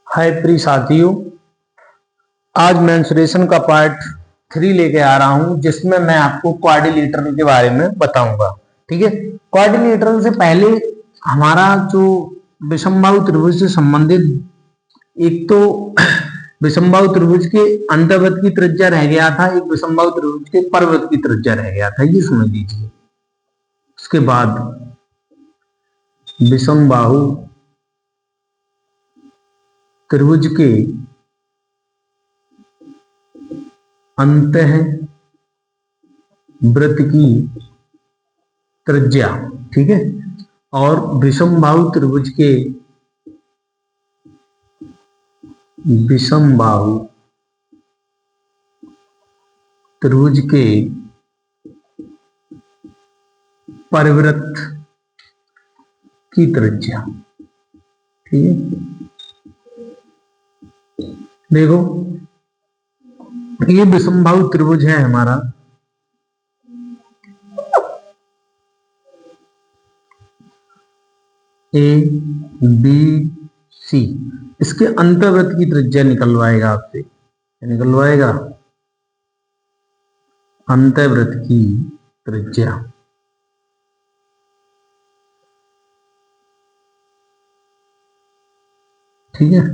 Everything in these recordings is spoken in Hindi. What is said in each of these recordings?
हाय प्रिय साथियों, आज मेंसुरेशन का पार्ट 3 लेके आ रहा हूं जिसमें मैं आपको क्वाड्रिलेटरल के बारे में बताऊंगा। ठीक है, क्वाड्रिलेटरल से पहले हमारा जो विषमबाहु त्रिभुज से संबंधित एक तो विषमबाहु त्रिभुज के अंतर्वृत्त की त्रिज्या रह गया था, एक विषमबाहु त्रिभुज के परवृत्त की त्रिज्या रह गया था, ये समझ लीजिए। उसके बाद विषमबाहु त्रिभुज के अंतः वृत्त की त्रिज्या, ठीक है, और विषमबाहु त्रिभुज के विषमबाहु त्रिभुज के परिवृत्त की त्रिज्या। ठीक है, देखो ये विषमबाहु त्रिभुज है हमारा, ए बी सी। इसके अंतर्वृत्त की त्रिज्या निकलवाएगा आपसे, निकलवाएगा अंतर्वृत्त की त्रिज्या। ठीक है,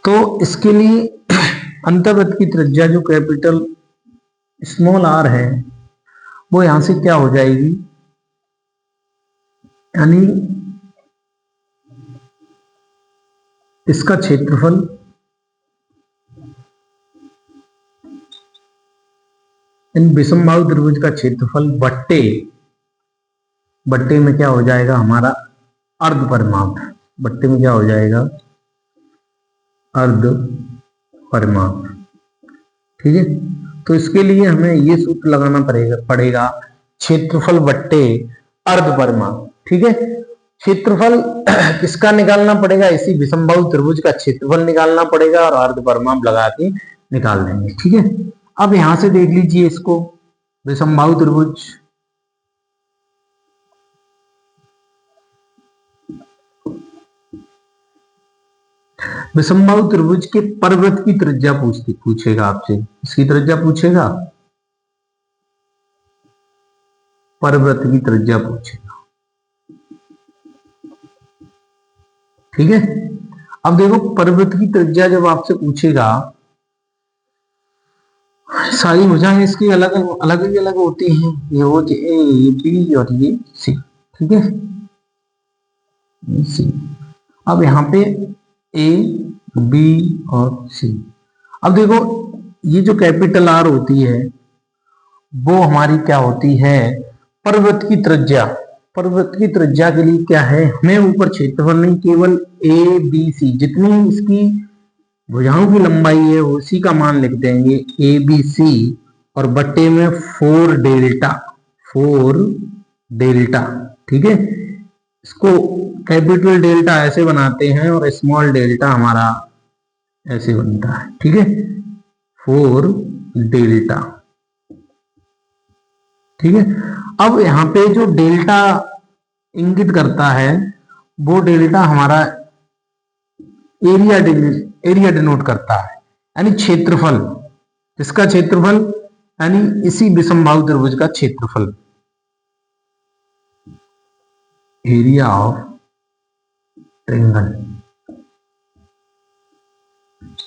तो इसके लिए अंतर्वृत्त की त्रिज्या जो कैपिटल स्मॉल आर है वो यहां से क्या हो जाएगी, यानी इसका क्षेत्रफल इन विषमबाहु त्रिभुज का क्षेत्रफल बट्टे बट्टे में क्या हो जाएगा हमारा अर्ध परिमाप। बट्टे में क्या हो जाएगा अर्ध परिमाप। ठीक है, तो इसके लिए हमें ये सूत्र लगाना पड़ेगा क्षेत्रफल बट्टे अर्ध परिमाप। ठीक है, क्षेत्रफल किसका निकालना पड़ेगा, इसी विषमबाहु त्रिभुज का क्षेत्रफल निकालना पड़ेगा और अर्ध परिमाप लगा के निकाल देंगे। ठीक है, अब यहां से देख लीजिए इसको, विषमबाहु त्रिभुज विषमबाहु त्रिभुज के परवृत्त की त्रिज्या पूछेगा आपसे, इसकी त्रिज्या पूछेगा, परवृत्त की त्रिज्या पूछेगा। ठीक है, अब देखो परवृत्त की त्रिज्या जब आपसे पूछेगा, सारी भुजाएं इसकी अलग अलग अलग होती हैं, ये हो ए बी और ये सी। ठीक है, सी। अब यहाँ पे ए बी और सी। अब देखो ये जो कैपिटल आर होती है वो हमारी क्या होती है परवृत्त की त्रिज्या। परवृत्त की त्रिज्या के लिए क्या है, हमें ऊपर क्षेत्रफल नहीं, केवल ए बी सी जितनी इसकी भुजाओं की लंबाई है उसी का मान लिख देंगे ए बी सी, और बट्टे में 4 डेल्टा, 4 डेल्टा। ठीक है, इसको कैपिटल डेल्टा ऐसे बनाते हैं और स्मॉल डेल्टा हमारा ऐसे बनता है। ठीक है, 4 डेल्टा। ठीक है, अब यहां पे जो डेल्टा इंगित करता है वो डेल्टा हमारा एरिया डिनोट करता है, यानी क्षेत्रफल। इसका क्षेत्रफल यानी इसी विषमबाहु त्रिभुज का क्षेत्रफल, एरिया ऑफ ट्रायंगल।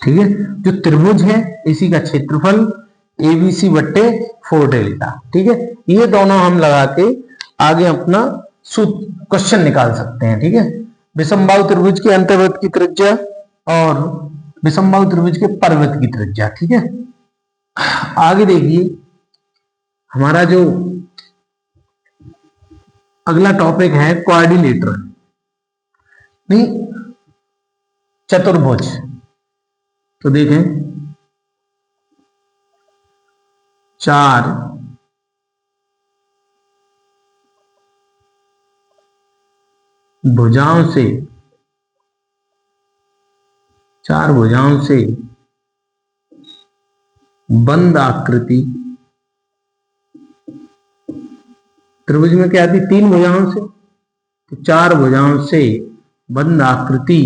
ठीक है, जो त्रिभुज है इसी का क्षेत्रफल एबीसी बट्टे 4 डेल्टा। ठीक है, ये दोनों हम लगा के आगे अपना क्वेश्चन निकाल सकते हैं। ठीक है, विषमबाहु त्रिभुज के अंतर्वृत्त की त्रिज्या और विषमबाहु त्रिभुज के परवृत्त की त्रिज्या। ठीक है, आगे देखिए हमारा जो अगला टॉपिक है क्वाड्रिलेटरल, नहीं चतुर्भुज। तो देखें 4 भुजाओं से 4 भुजाओं से बंद आकृति, त्रिभुज में क्या आती, 3 भुजाओं से, तो 4 भुजाओं से बंद आकृति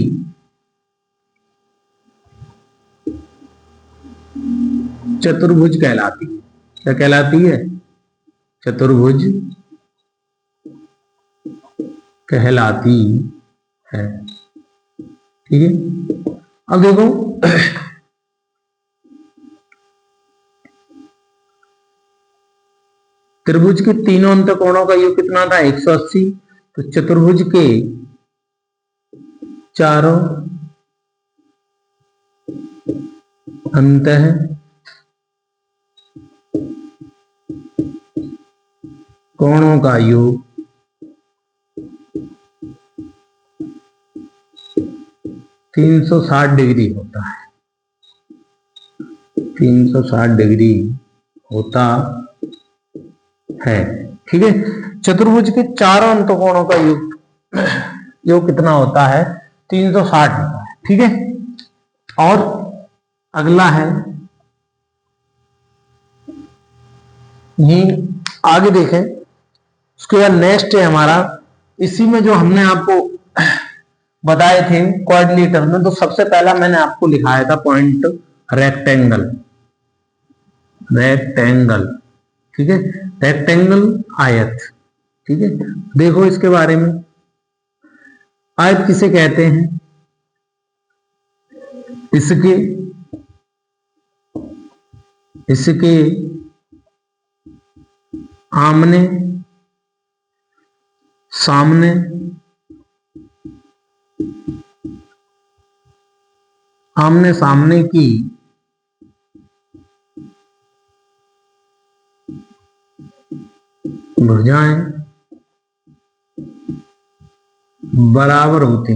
चतुर्भुज कहलाती है। क्या कहलाती है? चतुर्भुज कहलाती है। ठीक है, अब देखो त्रिभुज के तीनों अंतकोणों का योग कितना था? 180। तो चतुर्भुज के चारों अंत कोणों का योग 360 डिग्री होता है। 360 डिग्री होता है। ठीक है, चतुर्भुज के चारों अंतकोणों का योग कितना होता है? 360 होता है। ठीक है, और अगला है ये, आगे देखें, उसके बाद नेक्स्ट है हमारा, इसी में जो हमने आपको बताए थे क्वाड्रिलेटरल में, तो सबसे पहला मैंने आपको लिखाया था पॉइंट रेक्टेंगल। रेक्टेंगल, ठीक है, रेक्टेंगल आयत। ठीक है, देखो इसके बारे में, आयत किसे कहते हैं? इसके आमने सामने की भुजाएं बराबर होती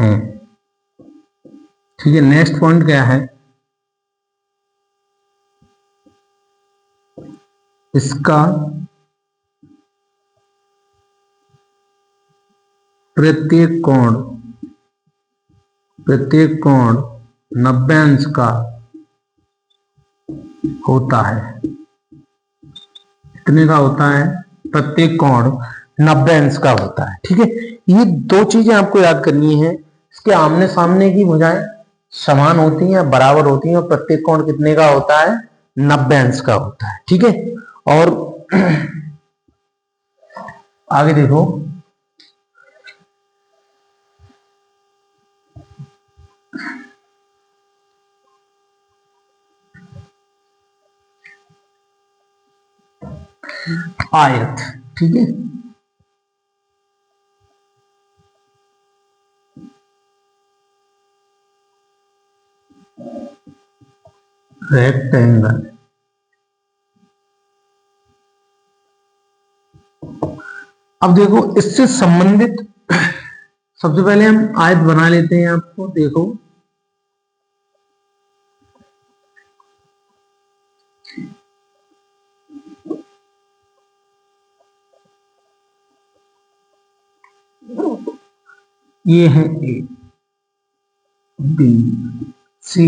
हैं। ठीक है, नेक्स्ट पॉइंट क्या है? इसका प्रत्येक कोण 90 अंश का होता है। कितने का होता है? प्रत्येक कोण 90 अंश का होता है। ठीक है, ये दो चीजें आपको याद करनी है। इसके आमने सामने की भुजाएं समान होती हैं, बराबर होती हैं, और प्रत्येक कोण कितने का होता है? 90 अंश का होता है। ठीक है, और आगे देखो, आयत। ठीक है, रेक्टेंगल। अब देखो इससे संबंधित सबसे पहले हम आयत बना लेते हैं। आपको देखो, ये है ए, बी, सी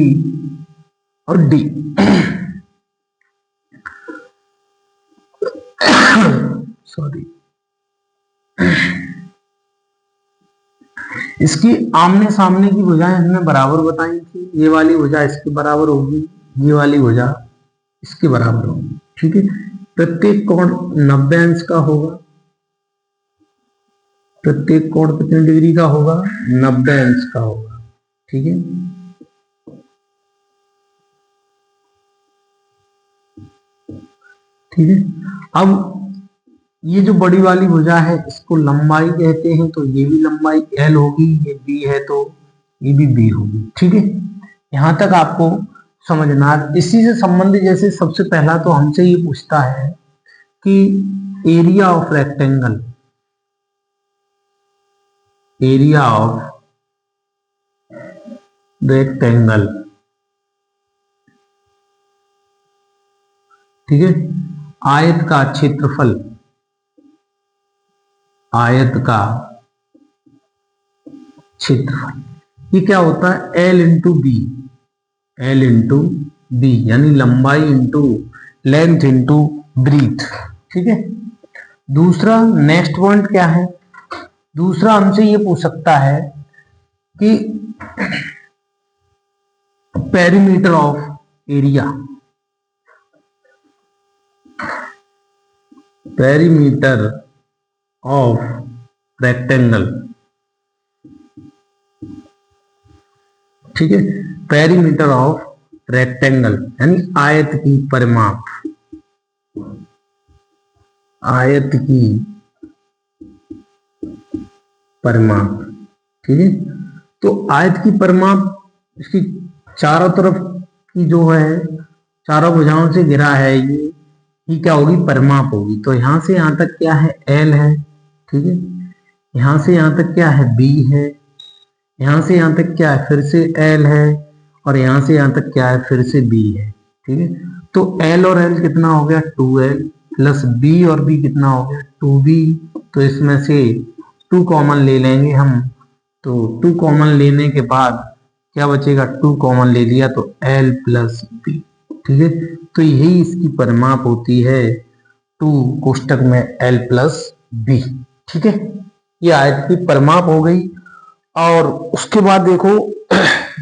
और डी। सॉरी, इसकी आमने सामने की भुजाएं हमने बराबर बताई थी। ये वाली भुजा इसके बराबर होगी, ये वाली भुजा इसके बराबर होगी। ठीक है, प्रत्येक कोण 90 अंश का होगा। प्रत्येक कोण कितने डिग्री का होगा? 90 अंश का होगा। ठीक है, ठीक है, अब ये जो बड़ी वाली भुजा है इसको लंबाई कहते हैं, तो ये भी लंबाई L होगी, ये B है तो ये भी B होगी। ठीक है, यहां तक आपको समझना। इसी से संबंधित, जैसे सबसे पहला तो हमसे ये पूछता है कि area of rectangle, area of rectangle. ठीक है, आयत का क्षेत्रफल, आयत का क्षेत्रफल। ये क्या होता है, L into B, L into B यानी लंबाई इंटू लेंथ इंटू ब्रीथ। ठीक है। दूसरा नेक्स्ट पॉइंट क्या है, दूसरा हमसे ये पूछ सकता है कि perimeter of area, perimeter of rectangle. ठीक है, पेरीमीटर ऑफ रेक्टेंगल यानी आयत की परिमाप, आयत की परिमाप। ठीक है, तो आयत की परिमाप इसकी चारों तरफ की जो है, चारों भुजाओं से घिरा है ये क्या होगी, परिमाप होगी। तो यहां से यहां तक क्या है, एल है। ठीक है, यहां से यहां तक क्या है, बी है। यहां से यहां तक क्या है, फिर से एल है। और यहां से यहां तक क्या है, फिर से बी है। ठीक है, तो एल और एल कितना हो गया, 2l प्लस बी और बी कितना हो गया, 2b। तो इसमें से 2 कॉमन ले लेंगे हम, तो 2 कॉमन लेने के बाद क्या बचेगा, 2 कॉमन ले लिया तो l प्लस बी। ठीक है, तो यही इसकी परिमाप होती है, 2 कोष्टक में l प्लस बी। ठीक है, ये आयत की परिमाप हो गई। और उसके बाद देखो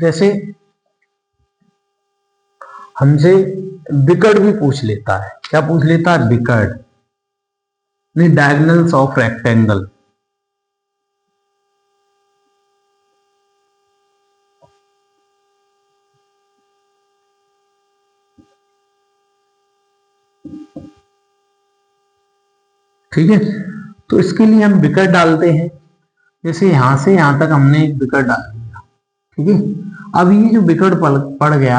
जैसे हमसे विकर्ण भी पूछ लेता है, क्या पूछ लेता है, विकर्ण नहीं, डायगोनल्स ऑफ रेक्टेंगल। ठीक है, तो इसके लिए हम विकर्ण डालते हैं। जैसे यहां से यहां तक हमने एक विकर्ण डाल दिया। ठीक है, अब ये जो विकर्ण पड़ गया,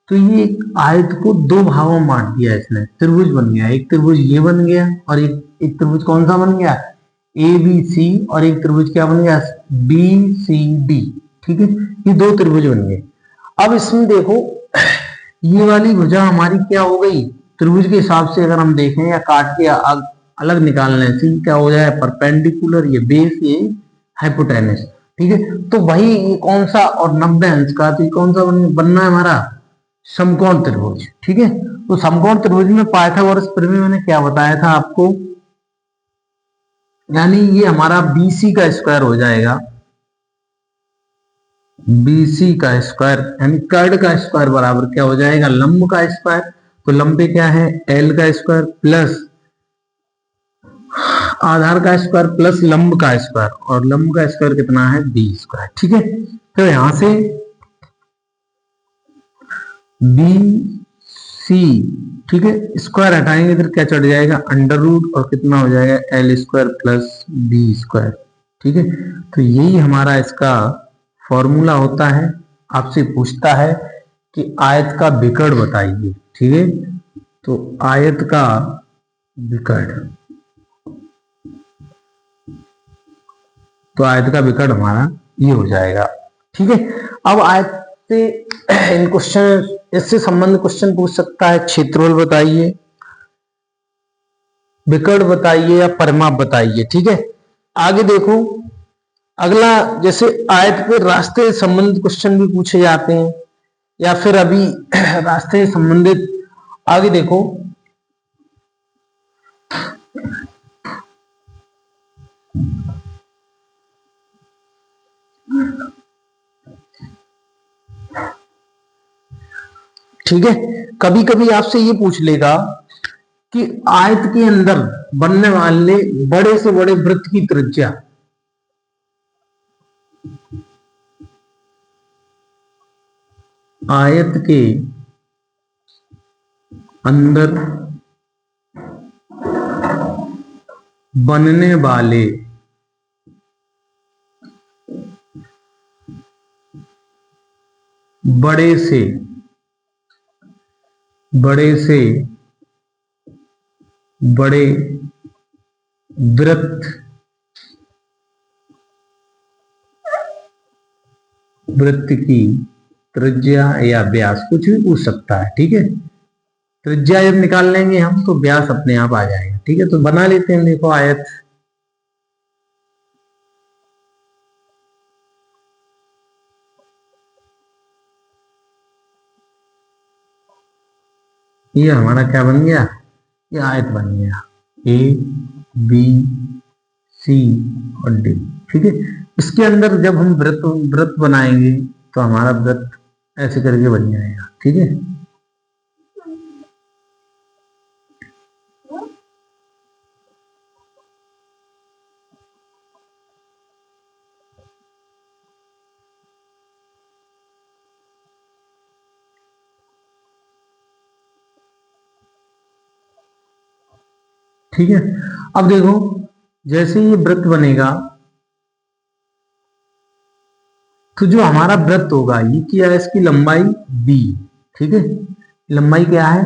तो ये एक आयत को 2 भागों में बांट दिया इसने, त्रिभुज बन गया। एक त्रिभुज ये बन गया और एक त्रिभुज कौन सा बन गया, ए बी सी। और एक त्रिभुज क्या बन गया, बी सी डी। ठीक है, ये 2 त्रिभुज बन गए। अब इसमें देखो ये वाली भुजा हमारी क्या हो गई, त्रिभुज के हिसाब से अगर हम देखें या काट के अलग निकालने से क्या हो जाए, परपेंडिकुलर, ये बेस, ये हाइपोटेनस। ठीक है, तो वही ये कौन सा, और 90 अंश का, तो ये कौन सा बनना है हमारा, समकोण त्रिभुज। ठीक है, तो समकोण त्रिभुज में पाइथागोरस प्रमेय मैंने क्या बताया था आपको, यानी ये हमारा बीसी का स्क्वायर हो जाएगा, बीसी का स्क्वायर यानी कर्ण का स्क्वायर बराबर क्या हो जाएगा, लंब का स्क्वायर। तो लंब पे क्या है, एल का स्क्वायर प्लस आधार का स्क्वायर प्लस लंब का स्क्वायर, और लंब का स्क्वायर कितना है, बी स्क्वायर। ठीक है, तो यहां से बी सी, ठीक है, स्क्वायर हटाएंगे इधर क्या चढ़ जाएगा, अंडर रूट, और कितना हो जाएगा, L square plus B square. ठीक है, तो यही हमारा इसका फॉर्मूला होता है। आपसे पूछता है कि आयत का विकर्ण बताइए। ठीक है, तो आयत का विकर्ण, तो आयत का विकर्ण हमारा ये हो जाएगा। ठीक है, अब आयत से इन क्वेश्चन, इससे संबंधित क्वेश्चन पूछ सकता है, क्षेत्रफल बताइए, विकर्ण बताइए या परिमाप बताइए। ठीक है, आगे देखो अगला, जैसे आयत के रास्ते से संबंधित क्वेश्चन भी पूछे जाते हैं, या फिर अभी रास्ते से संबंधित, आगे देखो ठीक है, कभी कभी आपसे ये पूछ लेगा कि आयत के अंदर बनने वाले बड़े से बड़े वृत्त की त्रिज्या, आयत के अंदर बनने वाले बड़े से बड़े वृत्त की त्रिज्या या व्यास, कुछ भी पूछ सकता है। ठीक है, त्रिज्या जब निकाल लेंगे हम तो व्यास अपने आप आ जाएगा। ठीक है, तो बना लेते हैं, देखो आयत, ये हमारा क्या बन गया, ये आयत बन गया ए बी सी और डी। ठीक है, इसके अंदर जब हम वृत्त वृत्त बनाएंगे तो हमारा वृत्त ऐसे करके बन जाएगा। ठीक है, ठीक है। अब देखो जैसे ये वृत्त बनेगा तो जो हमारा वृत्त होगा ये क्या है, इसकी लंबाई b। ठीक है, लंबाई क्या है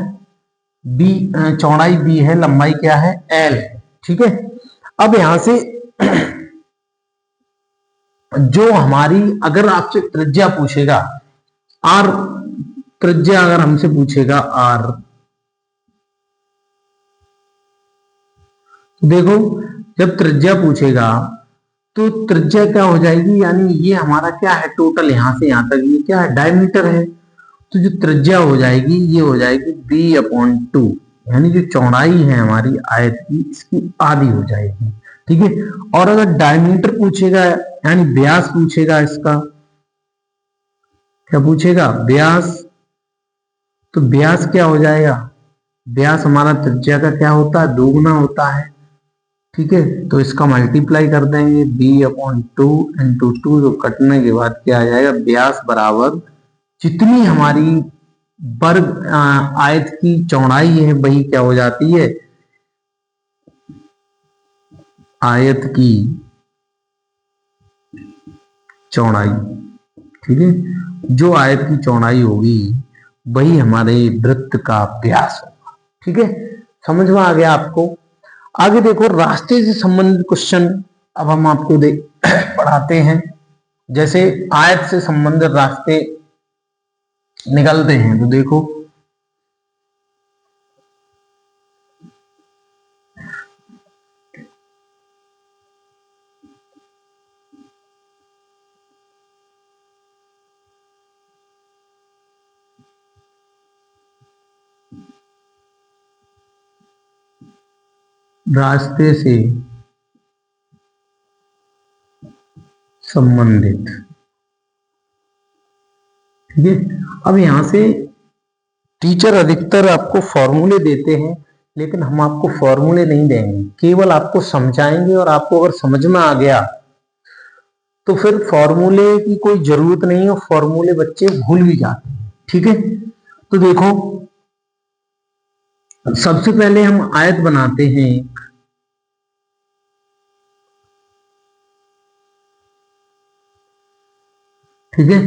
b, चौड़ाई b है, लंबाई क्या है l। ठीक है, अब यहां से जो हमारी, अगर आपसे त्रिज्या पूछेगा r, त्रिज्या अगर हमसे पूछेगा r, देखो जब त्रिज्या पूछेगा तो त्रिज्या क्या हो जाएगी, यानी ये हमारा क्या है टोटल यहां से यहां तक, ये क्या है डायमीटर है, तो जो त्रिज्या हो जाएगी ये हो जाएगी b/2, यानी जो चौड़ाई है हमारी आयत की इसकी आधी हो जाएगी। ठीक है, और अगर डायमीटर पूछेगा यानी व्यास पूछेगा, इसका क्या पूछेगा व्यास, तो व्यास क्या हो जाएगा, व्यास हमारा त्रिज्या का क्या होता है दोगुना होता है। ठीक है, तो इसका मल्टीप्लाई कर देंगे b/2 इंटू 2, तो कटने के बाद क्या आ जाएगा व्यास बराबर जितनी हमारी वर्ग आयत की चौड़ाई है वही क्या हो जाती है आयत की चौड़ाई। ठीक है, जो आयत की चौड़ाई होगी वही हमारे वृत्त का व्यास होगा। ठीक है, समझ में आ गया आपको। आगे देखो रास्ते से संबंधित क्वेश्चन अब हम आपको पढ़ाते हैं। जैसे आयत से संबंधित रास्ते निकलते हैं तो देखो रास्ते से संबंधित। ठीक है, अब यहां से टीचर अधिकतर आपको फॉर्मूले देते हैं, लेकिन हम आपको फॉर्मूले नहीं देंगे, केवल आपको समझाएंगे, और आपको अगर समझ में आ गया तो फिर फॉर्मूले की कोई जरूरत नहीं है, फॉर्मूले बच्चे भूल भी जाते हैं। ठीक है, तो देखो सबसे पहले हम आयत बनाते हैं। ठीक है,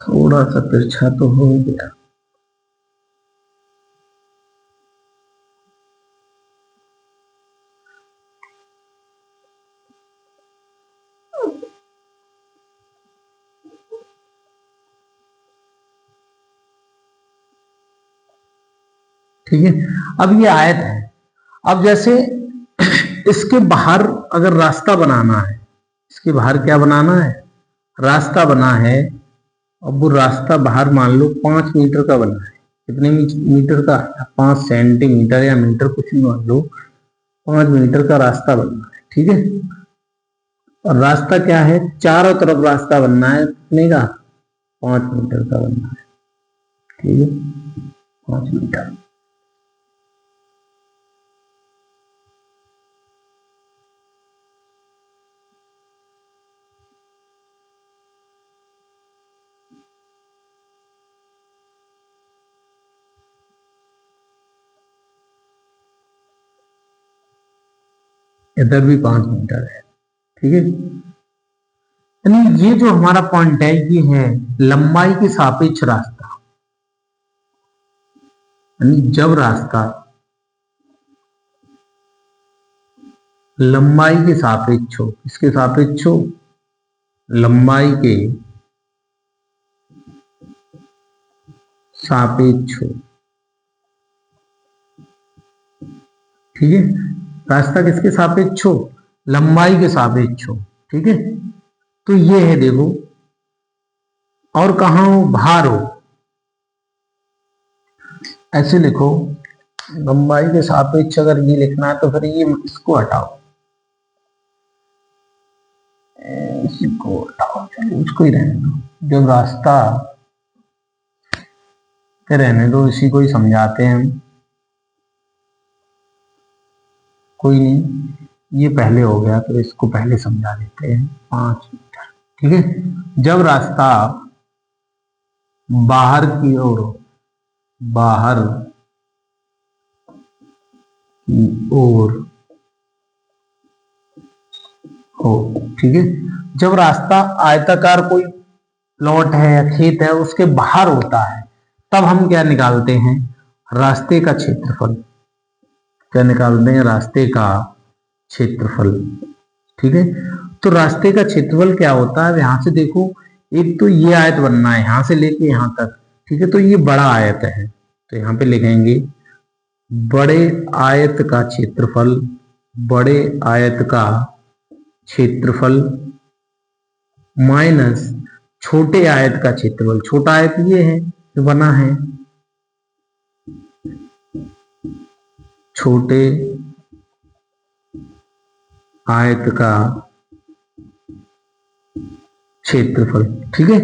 थोड़ा सा तिरछा तो हो गया। ठीक है, अब ये आयत है। अब जैसे इसके बाहर अगर रास्ता बनाना है, इसके बाहर क्या बनाना है रास्ता बना है, अब वो रास्ता बाहर मान लो 5 मीटर का बना है, कितने मीटर का 5 सेंटीमीटर या मीटर कुछ भी मान लो, 5 मीटर का रास्ता बनना है। ठीक है, और रास्ता क्या है चारों तरफ रास्ता बनना है, कितने का 5 मीटर का बनना है। ठीक है, 5 मीटर। इधर भी 5 मीटर है। ठीक है, यानी ये जो हमारा पॉइंट है ये है लंबाई के सापेक्ष रास्ता, यानी जब रास्ता लंबाई के सापेक्ष हो, किसके सापेक्ष हो लंबाई के सापेक्ष हो। ठीक है, रास्ता किसके सापेक्ष हो लंबाई के सापेक्ष हो। ठीक है, तो ये है देखो, और कहां हो बाहर हो, ऐसे लिखो, लंबाई के सापेक्ष अगर ये लिखना है तो फिर ये इसको हटाओ, इसको हटाओ, चलो उसको ही रहने दो। जब रास्ता के रहने दो, इसी को ही समझाते हैं हम, कोई नहीं, ये पहले हो गया तो इसको पहले समझा देते हैं। 5 मीटर, ठीक है। जब रास्ता बाहर की ओर, बाहर की ओर हो, ठीक है। जब रास्ता आयताकार कोई प्लॉट है या खेत है उसके बाहर होता है, तब हम क्या निकालते हैं, रास्ते का क्षेत्रफल। क्या निकालते हैं, रास्ते का क्षेत्रफल, ठीक है। तो रास्ते का क्षेत्रफल क्या होता है, यहां से देखो, एक तो ये आयत बनना है यहां से लेके यहां तक, ठीक है। तो ये बड़ा आयत है, तो यहां पे लिखेंगे बड़े आयत का क्षेत्रफल, बड़े आयत का क्षेत्रफल माइनस छोटे आयत का क्षेत्रफल। छोटा आयत ये है जो बना है, छोटे आयत का क्षेत्रफल, ठीक है।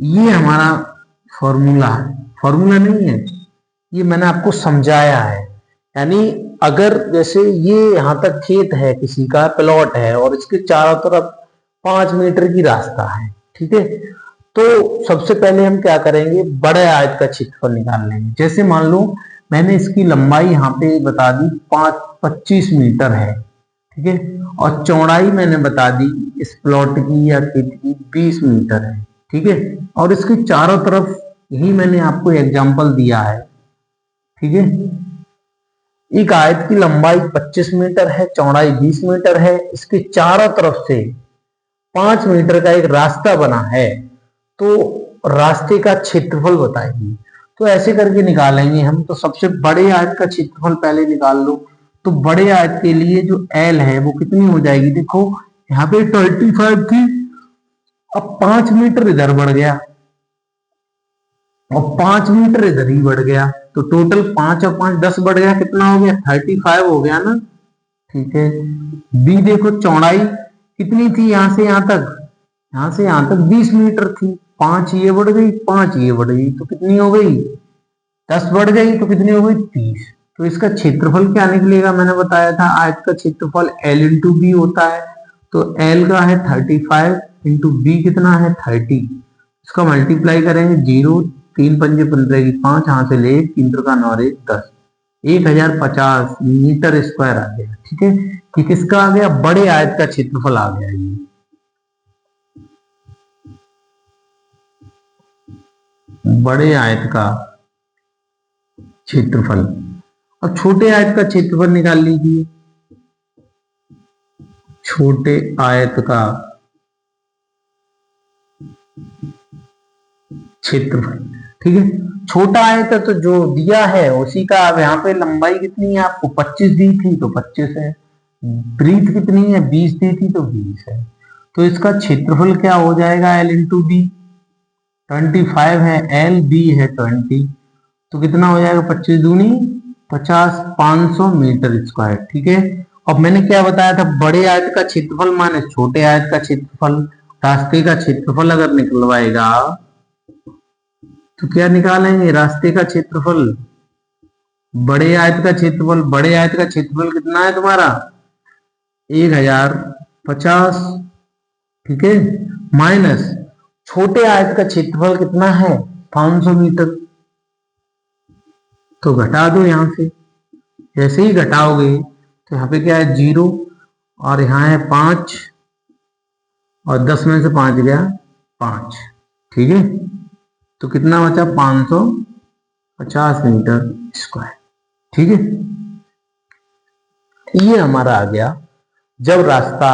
ये हमारा फॉर्मूला है, फॉर्मूला नहीं है, ये मैंने आपको समझाया है। यानी अगर जैसे ये यहां तक खेत है, किसी का प्लॉट है और इसके चारों तरफ 5 मीटर की रास्ता है, ठीक है। तो सबसे पहले हम क्या करेंगे, बड़े आयत का क्षेत्रफल निकाल लेंगे। जैसे मान लो मैंने इसकी लंबाई यहाँ पे बता दी 25 मीटर है, ठीक है, और चौड़ाई मैंने बता दी इस प्लॉट की या खेत की 20 मीटर है, ठीक है। और इसके चारों तरफ ही मैंने आपको एग्जाम्पल दिया है, ठीक है। एक आयत की लंबाई 25 मीटर है, चौड़ाई 20 मीटर है, इसके चारों तरफ से 5 मीटर का एक रास्ता बना है, तो रास्ते का क्षेत्रफल बताइए। तो ऐसे करके निकालेंगे हम। तो सबसे बड़े आयत का क्षेत्रफल पहले निकाल लो। तो बड़े आयत के लिए जो L है वो कितनी हो जाएगी, देखो यहाँ पे 25 थी, अब 5 मीटर इधर बढ़ गया और 5 मीटर इधर ही बढ़ गया, तो टोटल 5 और 5 10 बढ़ गया, कितना हो गया, 35 हो गया ना, ठीक है। बी देखो, चौड़ाई कितनी थी यहां से यहां तक, यहां से यहां तक 20 मीटर थी, 5 ये बढ़ गई, 5 ये बढ़ गई, तो कितनी हो गई, 10 बढ़ गई, तो कितनी हो गई, 30। तो इसका क्षेत्रफल क्या निकलेगा, मैंने बताया था आयत का क्षेत्रफल L इंटू बी होता है। तो L का है 35 इंटू बी कितना है 30, इसका मल्टीप्लाई करेंगे, 0 3 पंजे 15 की 5, यहां से ले 3 का 9 10, 1050 मीटर स्क्वायर आ गया, ठीक है। कि किसका आ गया, बड़े आयत का क्षेत्रफल आ गया, ये बड़े आयत का क्षेत्रफल। अब छोटे आयत का क्षेत्रफल निकाल लीजिए, छोटे आयत का क्षेत्रफल, ठीक है। छोटा आयत है तो जो दिया है उसी का, अब यहाँ पे लंबाई कितनी है आपको 25 दी थी तो 25 है, ब्रीथ कितनी है 20 दी थी तो 20 है। तो इसका क्षेत्रफल क्या हो जाएगा, L इंटू बी, 25 है L, B है 20, तो कितना हो जाएगा 25 दूनी 50, 500 मीटर स्क्वायर, ठीक है। अब मैंने क्या बताया था, बड़े आयत का क्षेत्रफल माने छोटे आयत का क्षेत्रफल। रास्ते का क्षेत्रफल अगर निकलवाएगा तो क्या निकालेंगे, रास्ते का क्षेत्रफल, बड़े आयत का क्षेत्रफल, बड़े आयत का क्षेत्रफल कितना है तुम्हारा 1050, ठीक है, माइनस छोटे आयत का क्षेत्रफल कितना है 500 मीटर। तो घटा दो यहां से, जैसे ही घटाओगे तो यहाँ पे क्या है 0 और यहाँ है 5 और 10 में से 5 गया 5, ठीक है। तो कितना बचा 550 मीटर स्क्वायर, ठीक है। ये हमारा आ गया जब रास्ता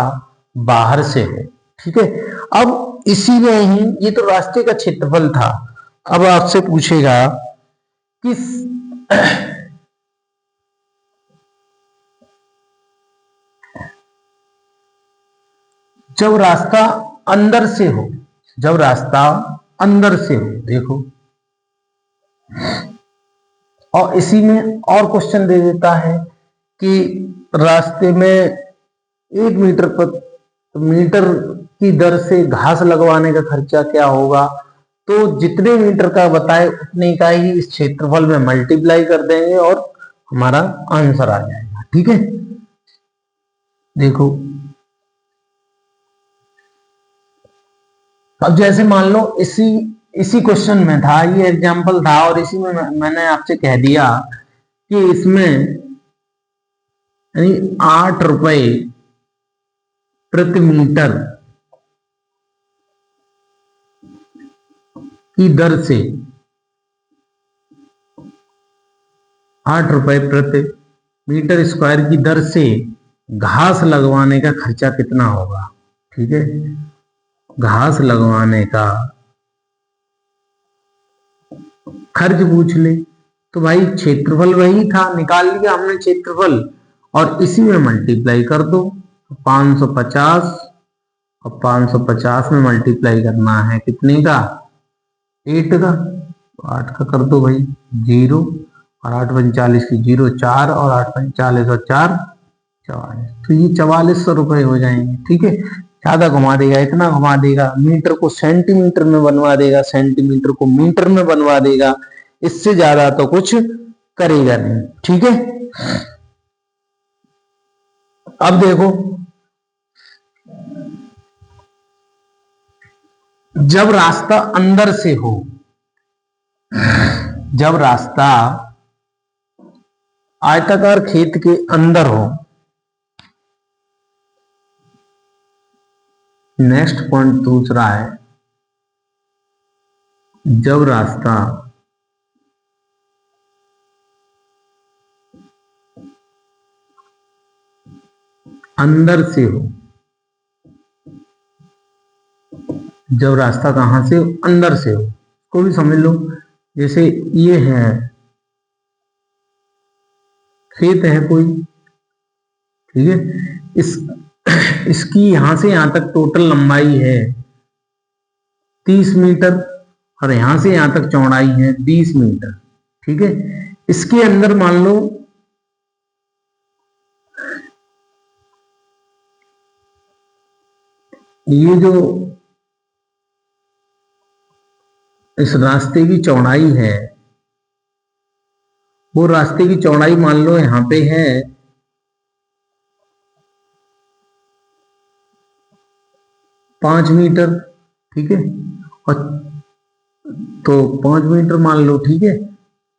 बाहर से हो, ठीक है। अब इसी में ही, ये तो रास्ते का क्षेत्रफल था। अब आपसे पूछेगा किस जब रास्ता अंदर से हो, जब रास्ता अंदर से हो, देखो और इसी में और क्वेश्चन दे देता है कि रास्ते में 1 मीटर पर मीटर की दर से घास लगवाने का खर्चा क्या होगा। तो जितने मीटर का बताए उतने का ही इस क्षेत्रफल में मल्टीप्लाई कर देंगे और हमारा आंसर आ जाएगा। ठीक है, देखो अब जैसे मान लो इसी इसी क्वेश्चन में था, ये एग्जांपल था और इसी में मैंने आपसे कह दिया कि इसमें यानी 8 रुपए प्रति मीटर की दर से 8 रुपए प्रति मीटर स्क्वायर की दर से घास लगवाने का खर्चा कितना होगा। ठीक है, घास लगवाने का खर्च पूछ ले तो भाई क्षेत्रफल वही था, निकाल लिया हमने क्षेत्रफल और इसी में मल्टीप्लाई कर दो। 550 और 550 में मल्टीप्लाई करना है कितने का, 8 का, तो 8 का कर दो भाई 0 और 8 45 की 0 4 और 8 45 और 4 44, तो ये 4400 रुपए हो जाएंगे। ठीक है, ज्यादा घुमा देगा, इतना घुमा देगा, मीटर को सेंटीमीटर में बनवा देगा, सेंटीमीटर को मीटर में बनवा देगा, इससे ज्यादा तो कुछ करेगा नहीं। ठीक है, अब देखो जब रास्ता अंदर से हो, जब रास्ता आयताकार खेत के अंदर हो, नेक्स्ट पॉइंट दूसरा है, जब रास्ता अंदर से हो, जब रास्ता कहां से, अंदर से हो, को भी समझ लो। जैसे ये है खेत है कोई, ठीक है, इसकी यहां से यहां तक टोटल लंबाई है 30 मीटर और यहां से यहां तक चौड़ाई है 20 मीटर। ठीक है, इसके अंदर मान लो ये जो इस रास्ते की चौड़ाई है, वो रास्ते की चौड़ाई मान लो यहां पे है 5 मीटर। ठीक है, और तो 5 मीटर मान लो। ठीक है,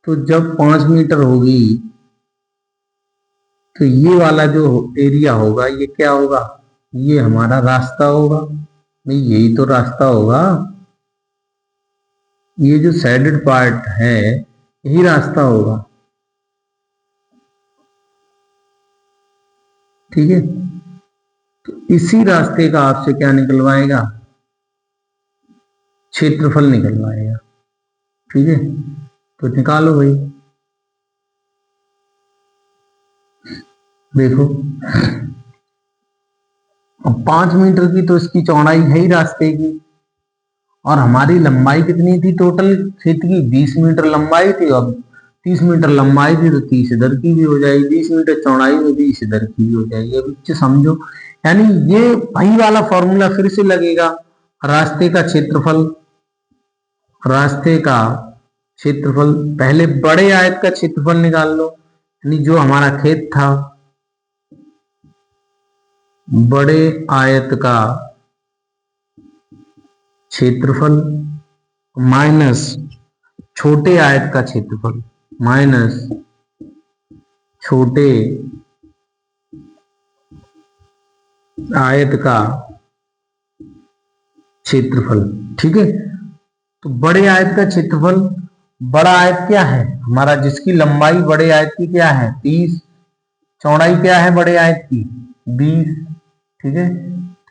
तो जब 5 मीटर होगी तो ये वाला जो एरिया होगा ये क्या होगा, ये हमारा रास्ता होगा भाई, यही तो रास्ता होगा, ये जो साइडेड पार्ट है यही रास्ता होगा। ठीक है, तो इसी रास्ते का आपसे क्या निकलवाएगा, क्षेत्रफल निकलवाएगा। ठीक है, तो निकालो भाई, देखो 5 मीटर की तो इसकी चौड़ाई है ही रास्ते की, और हमारी लंबाई कितनी थी टोटल खेत की, 20 मीटर लंबाई थी, और 30 मीटर लंबाई थी तो 30 इधर की भी हो जाएगी, 20 मीटर चौड़ाई में 20 इधर की भी हो जाएगी। अब इससे समझो, यानी ये वही वाला फॉर्मूला फिर से लगेगा, रास्ते का क्षेत्रफल, रास्ते का क्षेत्रफल, पहले बड़े आयत का क्षेत्रफल निकाल लो, यानी जो हमारा खेत था बड़े आयत का क्षेत्रफल माइनस छोटे आयत का क्षेत्रफल, माइनस छोटे आयत का क्षेत्रफल। ठीक है, तो बड़े आयत का क्षेत्रफल, बड़ा आयत क्या है हमारा, जिसकी लंबाई बड़े आयत की क्या है 30, चौड़ाई क्या है बड़े आयत की 20। ठीक है,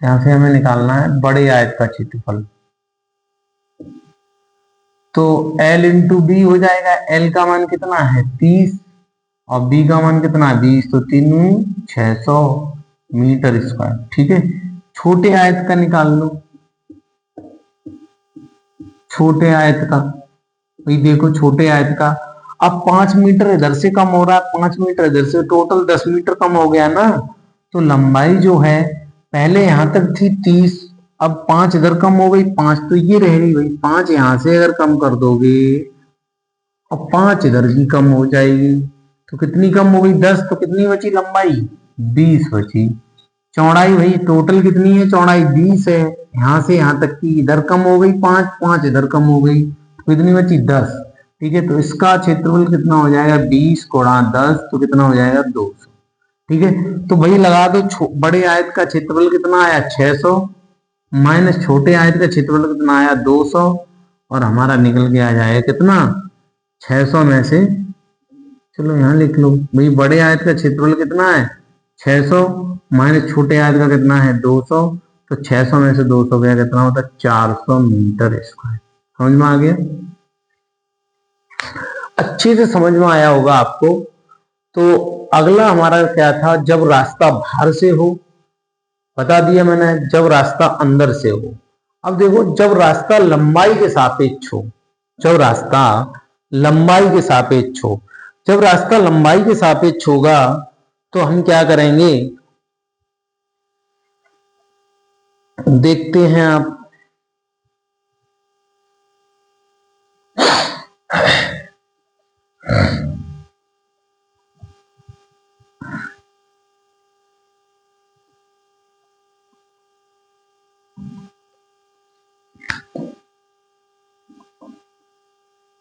यहां से हमें निकालना है बड़े आयत का क्षेत्रफल, तो L इंटू बी हो जाएगा। L का मान कितना है 30 और B का मान कितना है 20, तो 3 600 मीटर स्क्वायर। ठीक है, छोटे आयत का निकाल लो, छोटे आयत का, भाई देखो छोटे आयत का, अब 5 मीटर इधर से कम हो रहा है, 5 मीटर इधर से, टोटल 10 मीटर कम हो गया ना। तो लंबाई जो है पहले यहां तक थी 30, अब 5 इधर कम हो गई, 5 तो ये रहनी भाई, 5 यहां से अगर कम कर दोगे और 5 इधर की कम हो जाएगी, तो कितनी कम हो गई 10, तो कितनी बची लंबाई 20 बची। चौड़ाई भाई टोटल कितनी है, चौड़ाई 20 है, यहां से यहां तक की इधर कम हो गई 5, 5 इधर कम हो गई, तो कितनी बची 10। ठीक है, तो इसका क्षेत्रफल कितना हो जाएगा 20 गुणा 10, तो कितना हो जाएगा 200। ठीक है, तो भाई लगा दो, बड़े आयत का क्षेत्रफल कितना आया 600 माइनस छोटे आयत का क्षेत्रफल कितना आया 200, और हमारा निकल के आ जाएगा कितना 600 में से, चलो यहां लिख लो भाई, बड़े आयत का क्षेत्रफल कितना है 600 माइनस छोटे आयत का कितना है 200, तो 600 में से 200 गया कितना होता है 400 मीटर स्क्वायर। समझ में आ गया, अच्छे से समझ में आया होगा आपको। तो अगला हमारा क्या था, जब रास्ता बाहर से हो, बता दिया मैंने, जब रास्ता अंदर से हो। अब देखो, जब रास्ता लंबाई के सापेक्ष हो, जब रास्ता लंबाई के सापेक्ष हो, जब रास्ता लंबाई के सापेक्ष होगा तो हम क्या करेंगे, देखते हैं आप।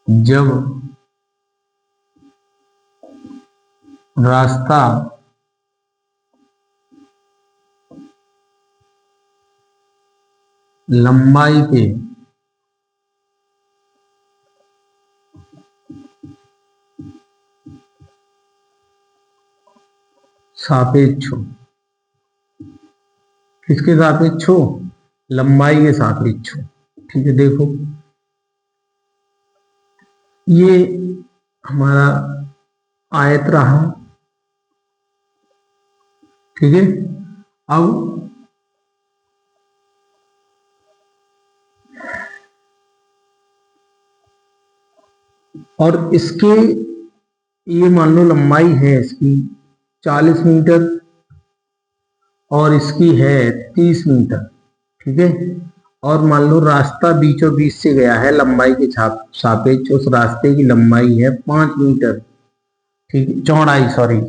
जब रास्ता लंबाई के सापेक्ष हो, किसके सापेक्ष हो, लंबाई के सापेक्ष हो। ठीक है, देखो ये हमारा आयत रहा। ठीक है, अब और इसके ये मान लो लंबाई है इसकी 40 मीटर और इसकी है 30 मीटर। ठीक है, और मान लो रास्ता बीचों बीच से गया है लंबाई के सापेक्ष, उस रास्ते की लंबाई है 5 मीटर। ठीक है, चौड़ाई सॉरी।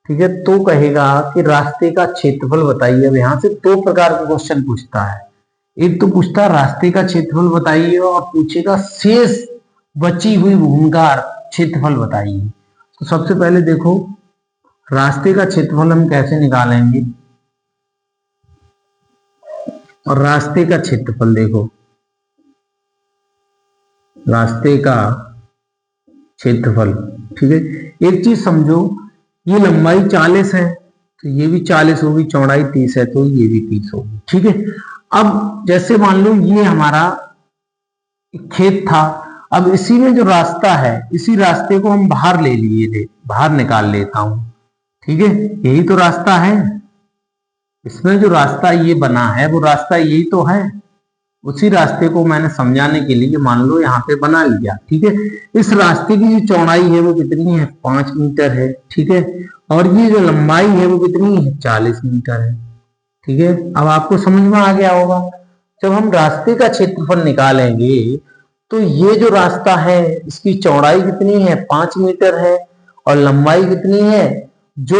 ठीक है, तो कहेगा कि रास्ते का क्षेत्रफल बताइए। अब यहां से दो प्रकार के क्वेश्चन पूछता है, एक तो पूछता है रास्ते का क्षेत्रफल बताइए, और पूछेगा शेष बची हुई भूमि का क्षेत्रफल बताइए। तो सबसे पहले देखो, रास्ते का क्षेत्रफल हम कैसे निकालेंगे, और रास्ते का क्षेत्रफल देखो, रास्ते का क्षेत्रफल। ठीक है, एक चीज समझो, ये लंबाई 40 है तो ये भी 40 होगी, चौड़ाई 30 है तो ये भी 30 होगी। ठीक है, अब जैसे मान लो ये हमारा खेत था, अब इसी में जो रास्ता है, इसी रास्ते को हम बाहर ले लिए, बाहर निकाल लेता हूं। ठीक है, यही तो रास्ता है, इसमें जो रास्ता ये बना है वो रास्ता यही तो है, उसी रास्ते को मैंने समझाने के लिए मान लो यहाँ पे बना लिया। ठीक है, इस रास्ते की जो चौड़ाई है वो कितनी है 5 मीटर है। ठीक है, और ये जो लंबाई है वो कितनी है 40 मीटर है। ठीक है, अब आपको समझ में आ गया होगा। जब हम रास्ते का क्षेत्रफल निकालेंगे तो ये जो रास्ता है इसकी चौड़ाई कितनी है 5 मीटर है, और लंबाई कितनी है, जो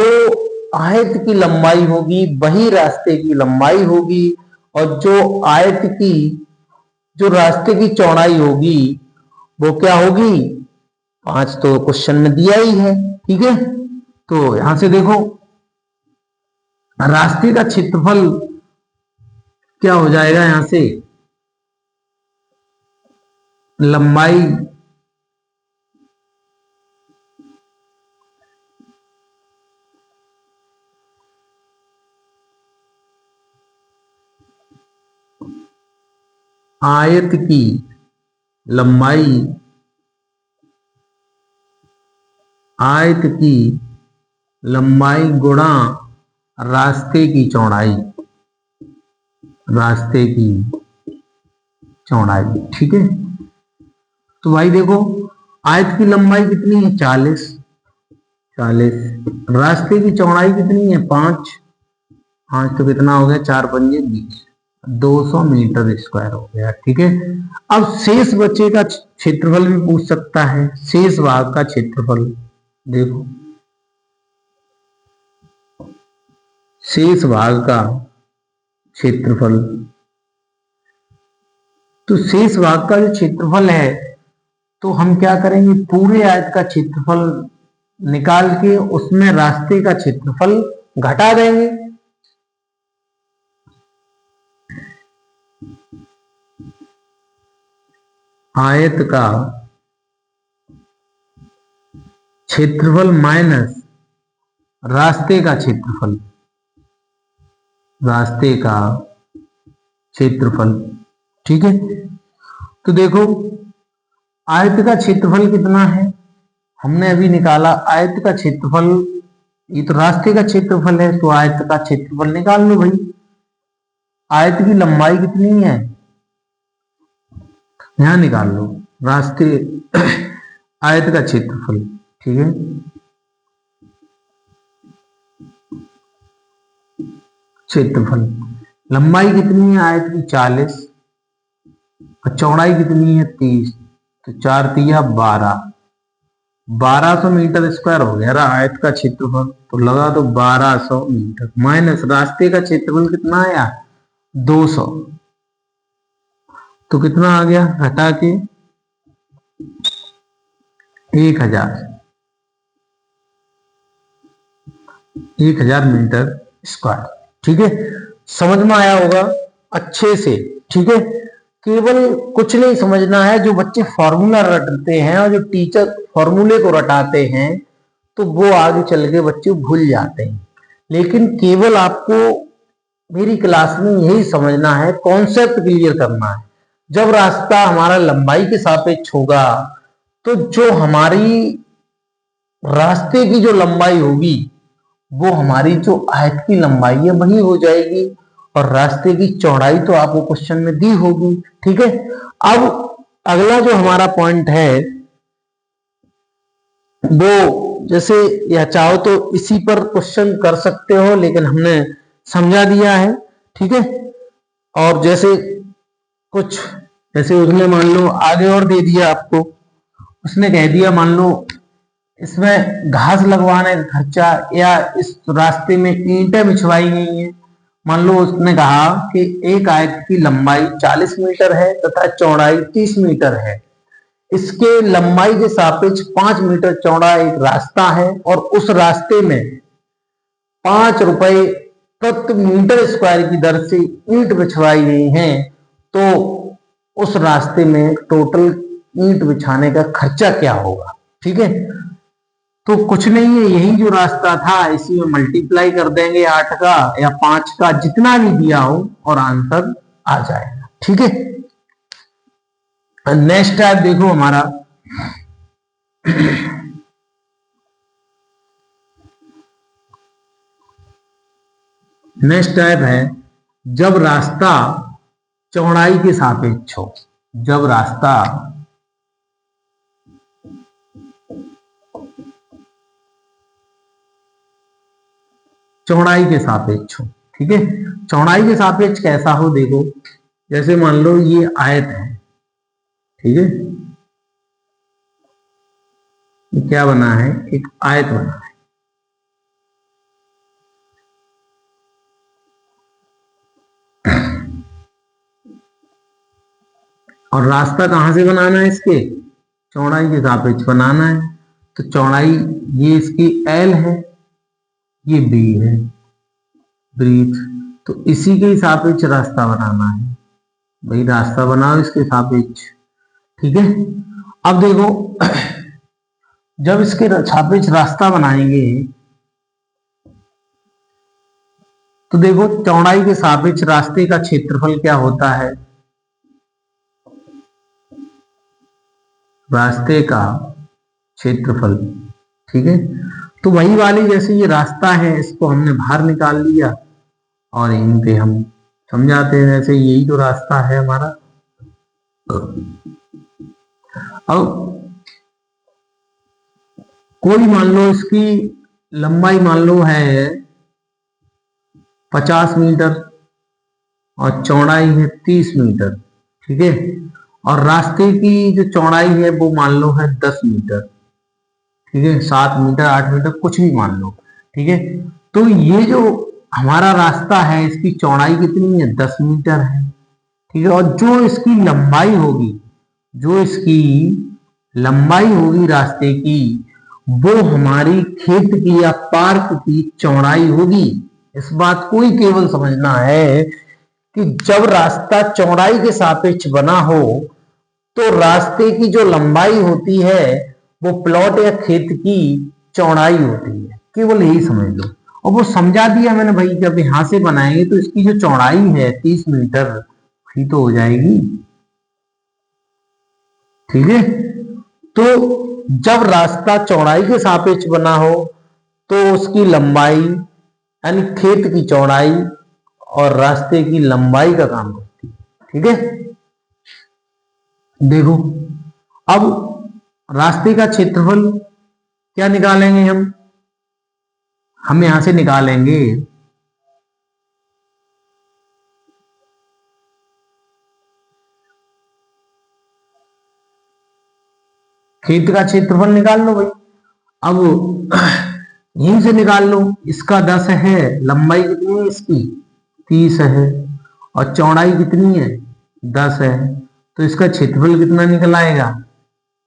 आयत की लंबाई होगी वही रास्ते की लंबाई होगी, और जो आयत की जो रास्ते की चौड़ाई होगी वो क्या होगी 5, तो क्वेश्चन में दिया ही है। ठीक है, तो यहां से देखो रास्ते का क्षेत्रफल क्या हो जाएगा, यहां से लंबाई आयत की लंबाई, आयत की लंबाई गुणा रास्ते की चौड़ाई, रास्ते की चौड़ाई। ठीक है, तो भाई देखो आयत की लंबाई कितनी है 40, 40। रास्ते की चौड़ाई कितनी है 5, 5 तो कितना हो गया 4 पंजे 20, 200 मीटर स्क्वायर हो गया। ठीक है, अब शेष बचे का क्षेत्रफल भी पूछ सकता है, शेष भाग का क्षेत्रफल। देखो शेष भाग का क्षेत्रफल, तो शेष भाग का जो क्षेत्रफल है तो हम क्या करेंगे, पूरे आयत का क्षेत्रफल निकाल के उसमें रास्ते का क्षेत्रफल घटा देंगे। आयत का क्षेत्रफल माइनस रास्ते का क्षेत्रफल, रास्ते का क्षेत्रफल। ठीक है, तो देखो आयत का क्षेत्रफल कितना है, हमने अभी निकाला आयत का क्षेत्रफल, ये तो रास्ते का क्षेत्रफल है, तो आयत का क्षेत्रफल निकाल लो भाई। आयत की लंबाई कितनी है, यहां निकाल लो रास्ते आयत का क्षेत्रफल। ठीक है, क्षेत्रफल, लंबाई कितनी है आयत की 40 और चौड़ाई कितनी है 30, तो 4 तिया 12, 1200 मीटर स्क्वायर हो गया आयत का क्षेत्रफल, तो लगा तो 1200 मीटर माइनस रास्ते का क्षेत्रफल कितना आया 200, तो कितना आ गया घटा के 1000 मीटर स्क्वायर। ठीक है, समझ में आया होगा अच्छे से। ठीक है, केवल कुछ नहीं समझना है, जो बच्चे फॉर्मूला रटते हैं और जो टीचर फॉर्मूले को रटाते हैं तो वो आगे चल के बच्चे भूल जाते हैं, लेकिन केवल आपको मेरी क्लास में यही समझना है, कॉन्सेप्ट क्लियर करना है। जब रास्ता हमारा लंबाई के सापेक्ष होगा तो जो हमारी रास्ते की जो लंबाई होगी वो हमारी जो आयत की लंबाई है वही हो जाएगी, और रास्ते की चौड़ाई तो आपको क्वेश्चन में दी होगी। ठीक है, अब अगला जो हमारा पॉइंट है वो, जैसे या चाहो तो इसी पर क्वेश्चन कर सकते हो, लेकिन हमने समझा दिया है। ठीक है, और जैसे कुछ, जैसे उसने मान लो आगे और दे दिया आपको, उसने कह दिया मान लो इसमें घास लगवाने का खर्चा, या इस रास्ते में ईंटें बिछवाई गई हैं। मान लो उसने कहा कि एक आयत की लंबाई 40 मीटर है तथा चौड़ाई 30 मीटर है, इसके लंबाई के सापेक्ष 5 मीटर चौड़ा एक रास्ता है और उस रास्ते में 5 रुपए प्रति मीटर स्क्वायर की दर से ईंट बिछवाई गई हैं, तो उस रास्ते में टोटल ईंट बिछाने का खर्चा क्या होगा। ठीक है, तो कुछ नहीं है, यही जो रास्ता था इसी में मल्टीप्लाई कर देंगे 8 का या 5 का, जितना भी दिया हो, और आंसर आ जाएगा। ठीक है, नेक्स्ट टाइप देखो हमारा नेक्स्ट टाइप है जब रास्ता चौड़ाई के सापेक्ष हो, जब रास्ता चौड़ाई के सापेक्ष हो। ठीक है, चौड़ाई के सापेक्ष कैसा हो, देखो जैसे मान लो ये आयत है। ठीक है, ये क्या बना है, एक आयत बना है। और रास्ता कहां से बनाना है, इसके चौड़ाई के सापेक्ष बनाना है, तो चौड़ाई ये इसकी L है, ये B है ब्रीथ, तो इसी के सापेक्ष रास्ता बनाना है भाई, रास्ता बनाओ इसके सापेक्ष। ठीक है, अब देखो जब इसके सापेक्ष रास्ता बनाएंगे तो देखो चौड़ाई के सापेक्ष रास्ते का क्षेत्रफल क्या होता है, रास्ते का क्षेत्रफल। ठीक है, तो वही वाली जैसे ये रास्ता है इसको हमने बाहर निकाल लिया और इन पे हम समझाते हैं, जैसे यही तो रास्ता है हमारा। अब कोई मान लो इसकी लंबाई मान लो है 50 मीटर और चौड़ाई है 30 मीटर, ठीक है। और रास्ते की जो चौड़ाई है वो मान लो है 10 मीटर, ठीक है, 7 मीटर 8 मीटर कुछ भी मान लो, ठीक है। तो ये जो हमारा रास्ता है इसकी चौड़ाई कितनी है, 10 मीटर है, ठीक है। और जो इसकी लंबाई होगी, जो इसकी लंबाई होगी रास्ते की, वो हमारी खेत की या पार्क की चौड़ाई होगी। इस बात को ही केवल समझना है कि जब रास्ता चौड़ाई के सापेक्ष बना हो तो रास्ते की जो लंबाई होती है वो प्लॉट या खेत की चौड़ाई होती है, केवल यही समझ लो। और वो समझा दिया मैंने भाई, जब यहां से बनाएंगे तो इसकी जो चौड़ाई है 30 मीटर ही तो हो जाएगी, ठीक है। तो जब रास्ता चौड़ाई के सापेक्ष बना हो तो उसकी लंबाई यानी खेत की चौड़ाई और रास्ते की लंबाई का काम करती है, ठीक है। देखो अब रास्ते का क्षेत्रफल क्या निकालेंगे हम यहां से निकालेंगे खेत का क्षेत्रफल निकाल लो भाई। अब यहीं से निकाल लो, इसका 10 है, लंबाई कितनी है इसकी 30 है और चौड़ाई कितनी है 10 है, तो इसका क्षेत्रफल कितना निकल आएगा,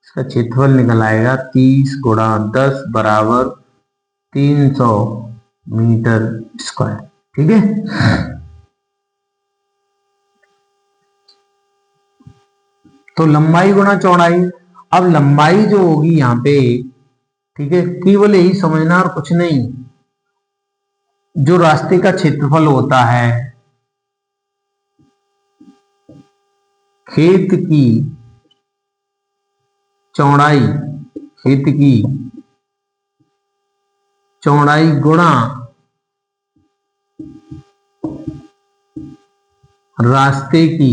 इसका क्षेत्रफल निकल आएगा 30 गुणा 10 बराबर 300 मीटर स्क्वायर, ठीक है। तो लंबाई गुणा चौड़ाई, अब लंबाई जो होगी यहाँ पे, ठीक है, केवल यही समझना और कुछ नहीं। जो रास्ते का क्षेत्रफल होता है खेत की चौड़ाई, खेत की चौड़ाई गुणा रास्ते की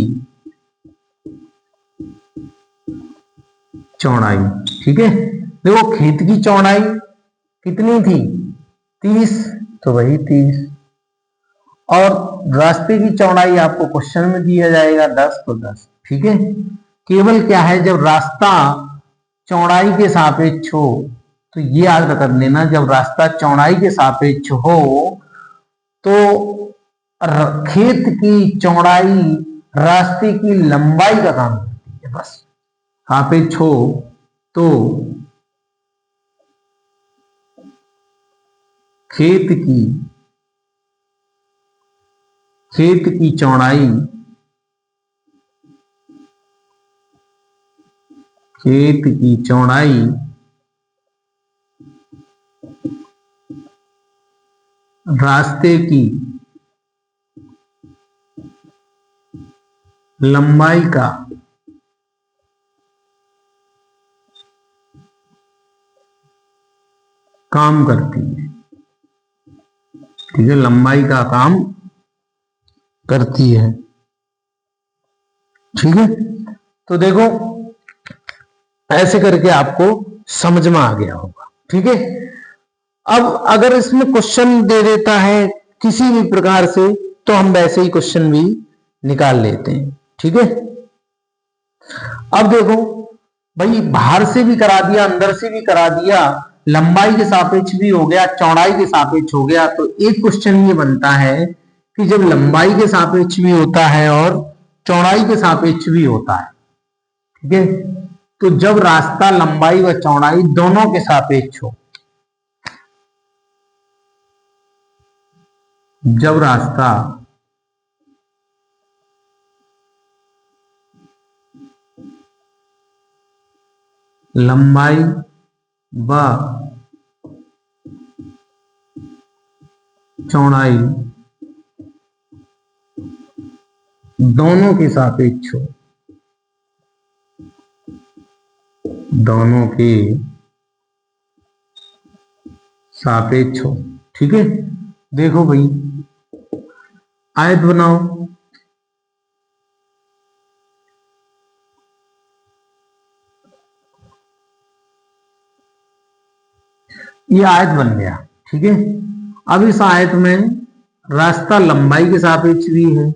चौड़ाई, ठीक है। देखो खेत की चौड़ाई कितनी थी 30, तो वही 30, और रास्ते की चौड़ाई आपको क्वेश्चन में दिया जाएगा 10, तो 10, ठीक है। केवल क्या है, जब रास्ता चौड़ाई के सापेक्ष हो, तो ये याद कर लेना, जब रास्ता चौड़ाई के सापेक्ष हो तो खेत की चौड़ाई रास्ते की लंबाई का काम करती है, बस। सापेक्ष हो तो खेत की चौड़ाई, खेत की चौड़ाई रास्ते की लंबाई का काम करती है, ठीक है, लंबाई का काम करती है, ठीक है। तो देखो ऐसे करके आपको समझ में आ गया होगा, ठीक है। अब अगर इसमें क्वेश्चन दे देता है किसी भी प्रकार से तो हम वैसे ही क्वेश्चन भी निकाल लेते हैं, ठीक है। अब देखो भाई, बाहर से भी करा दिया अंदर से भी करा दिया, लंबाई के सापेक्ष भी हो गया चौड़ाई के सापेक्ष हो गया, तो एक क्वेश्चन ये बनता है कि जब लंबाई के सापेक्ष भी होता है और चौड़ाई के सापेक्ष भी होता है, ठीक है, तो जब रास्ता लंबाई व चौड़ाई दोनों के सापेक्ष हो, जब रास्ता लंबाई व चौड़ाई दोनों के सापेक्ष हो, दोनों के सापेक्ष हो, ठीक है। देखो भाई आयत बनाओ, ये आयत बन गया। ठीक है, अब इस आयत में रास्ता लंबाई के सापेक्ष भी है,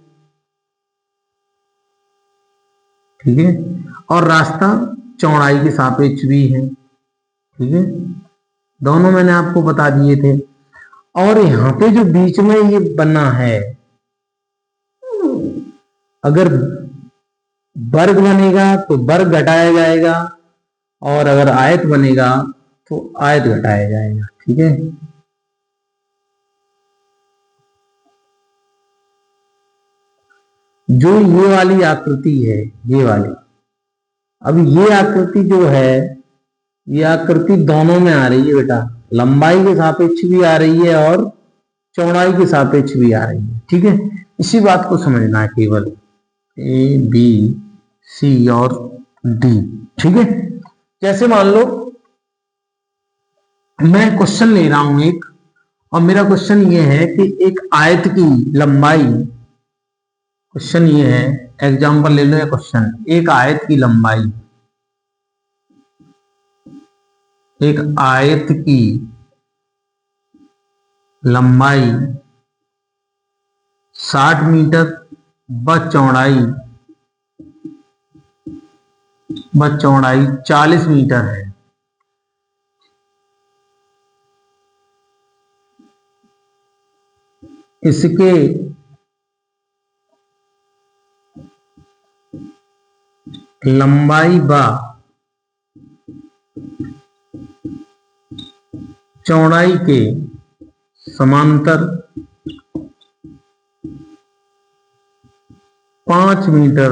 ठीक है, और रास्ता चौड़ाई के सापेक्ष भी है। ठीक है, दोनों मैंने आपको बता दिए थे। और यहां पे जो बीच में ये बना है, अगर वर्ग बनेगा तो वर्ग घटाया जाएगा, और अगर आयत बनेगा तो आयत घटाया जाएगा। ठीक है, जो ये वाली आकृति है, ये वाली, अब ये आकृति जो है, ये आकृति दोनों में आ रही है बेटा, लंबाई के सापेक्ष भी आ रही है और चौड़ाई के सापेक्ष भी आ रही है। ठीक है, इसी बात को समझना है केवल, ए बी सी और डी। ठीक है, जैसे मान लो मैं क्वेश्चन ले रहा हूं एक, और मेरा क्वेश्चन ये है कि एक आयत की लंबाई, क्वेश्चन ये है, एग्जांपल ले लो या क्वेश्चन, एक आयत की लंबाई, एक आयत की लंबाई 60 मीटर व चौड़ाई 40 मीटर है। इसके लंबाई व चौड़ाई के समांतर 5 मीटर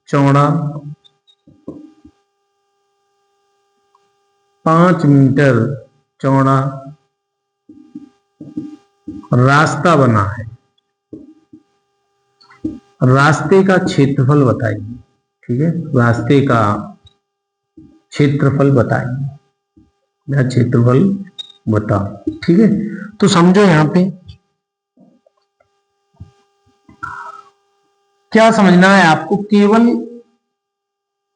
चौड़ा, 5 मीटर चौड़ा रास्ता बना है। रास्ते का क्षेत्रफल बताइए। ठीक है, रास्ते का क्षेत्रफल बताइए, या क्षेत्रफल बताओ। ठीक है, तो समझो यहां पे क्या समझना है आपको, केवल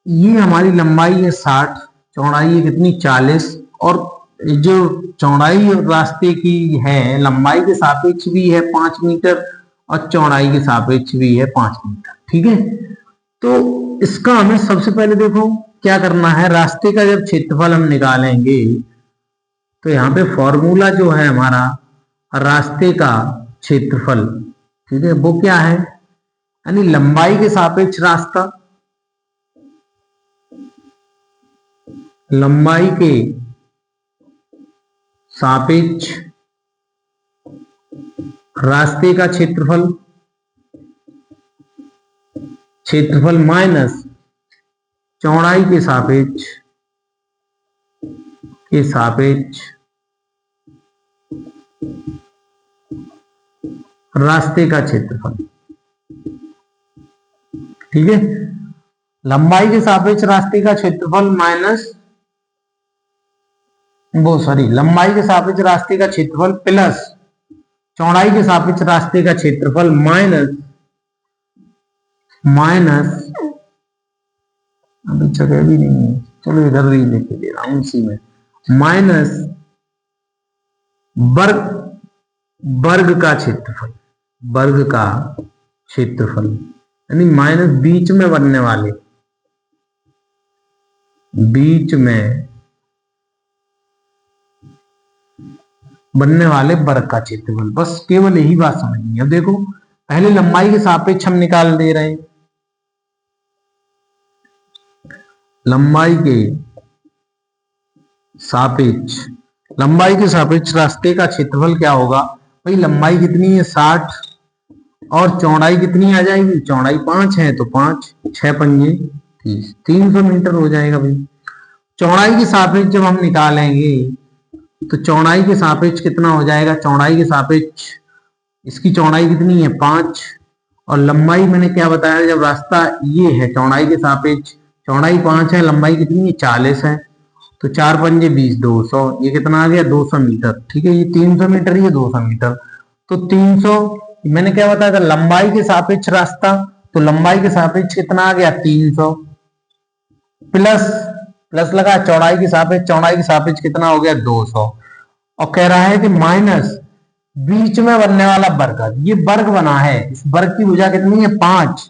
ये हमारी लंबाई है 60, चौड़ाई है कितनी 40, और जो चौड़ाई रास्ते की है लंबाई के सापेक्ष भी है 5 मीटर और चौड़ाई के सापेक्ष भी है 5 मीटर। ठीक है, तो इसका हमें सबसे पहले देखो क्या करना है, रास्ते का जब क्षेत्रफल हम निकालेंगे तो यहाँ पे फॉर्मूला जो है हमारा रास्ते का क्षेत्रफल, ठीक है, वो क्या है, यानी लंबाई के सापेक्ष रास्ता, लंबाई के सापेक्ष रास्ते का क्षेत्रफल, क्षेत्रफल माइनस चौड़ाई के सापेक्ष रास्ते का क्षेत्रफल। ठीक है, लंबाई के सापेक्ष रास्ते का क्षेत्रफल माइनस लंबाई के सापेक्ष रास्ते का क्षेत्रफल प्लस चौड़ाई के सापेक्ष रास्ते का क्षेत्रफल माइनस अभी जगह भी नहीं है, चलो इधर ही लेके दे रहा हूं इसी में, माइनस वर्ग का क्षेत्रफल, यानी माइनस बीच में बनने वाले, वर्ग का क्षेत्रफल। बस केवल यही बात समझनी है। अब देखो पहले लंबाई के सापेक्ष हम निकाल दे रहे हैं, लंबाई के सापेक्ष रास्ते का क्षेत्रफल क्या होगा भाई, लंबाई कितनी है 60 और चौड़ाई कितनी आ जाएगी, चौड़ाई 5 है तो 5 6 पंजे 30, 300 मीटर हो जाएगा भाई। चौड़ाई के सापेक्ष जब हम निकालेंगे तो चौड़ाई के सापेक्ष कितना हो जाएगा, चौड़ाई के सापेक्ष इसकी चौड़ाई कितनी है 5, और लंबाई मैंने क्या बताया, जब रास्ता ये है चौड़ाई के सापेक्ष, चौड़ाई 5 है, लंबाई कितनी है 40 है, तो 4 पंजे 20, 200, ये कितना आ गया 200 मीटर। ठीक है, ये 300 मीटर, ये 200 मीटर, तो 300 मैंने क्या बताया था, लंबाई के सापेक्ष रास्ता, तो लंबाई के सापेक्ष कितना आ गया 300, प्लस लगा चौड़ाई के सापेक्ष कितना हो गया 200, और कह रहा है कि माइनस बीच में बनने वाला वर्ग, ये वर्ग बना है, इस वर्ग की भुजा कितनी है 5,